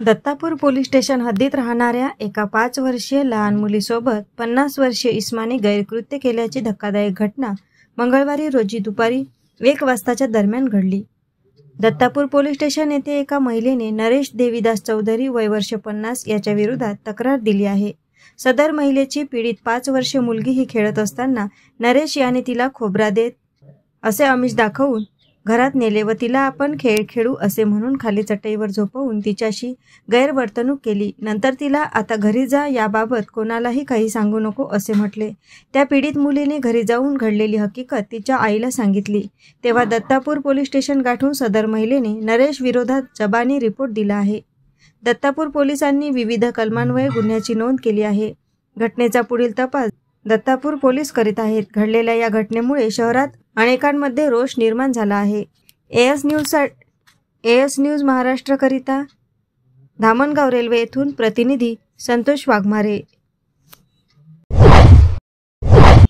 Dattapur police station हद्दीत राहणाऱ्या एका 5 वर्षीय लहान मुलीसोबत 50 वर्षीय इसमाने गैरकृत्य केल्याची धक्कादायक घटना मंगळवारी रोजी दुपारी 1 वाजताच्या दरम्यान घडली। दत्तापूर पोलीस स्टेशन येथे एका महिलेने नरेश देवीदास चौधरी वय वर्ष 50 याच्या विरोधात तक्रार दिली आहे। सदर महिलेची पीडित 5 वर्षीय मुलगी ही खेळत असताना नरेश याने तिला खोबरा देत असे आमिष दाखवून घरात नेले व तिला आपण खेळ खेळू असे म्हणून खाली चटईवर झोपवून तिच्याशी गैरवर्तणूक केली। नंतर तिला आता घरी जा, याबाबत कोणालाही काही सांगू नको असे म्हटले। त्या पीडित मुलीने घरी जाऊन घडलेली हकीकत तिच्या आईला सांगितली, तेव्हा दत्तापूर पोलीस स्टेशन गाठून सदर महिलेने नरेश विरोधात जबानी रिपोर्ट दिला आहे। दत्तापूर पोलिसांनी विविध कलमान्वये गुन्ह्याची नोंद केली आहे। घटनेचा पुढील तपास दत्तापूर पोलीस करीत आहेत। घडलेल्या या घटनेमुळे शहरात अनेकांमध्ये रोष निर्माण झाला आहे। एएस न्यूज महाराष्ट्र करिता धामणगाव रेल्वे येथून प्रतिनिधी संतोष वाघमारे।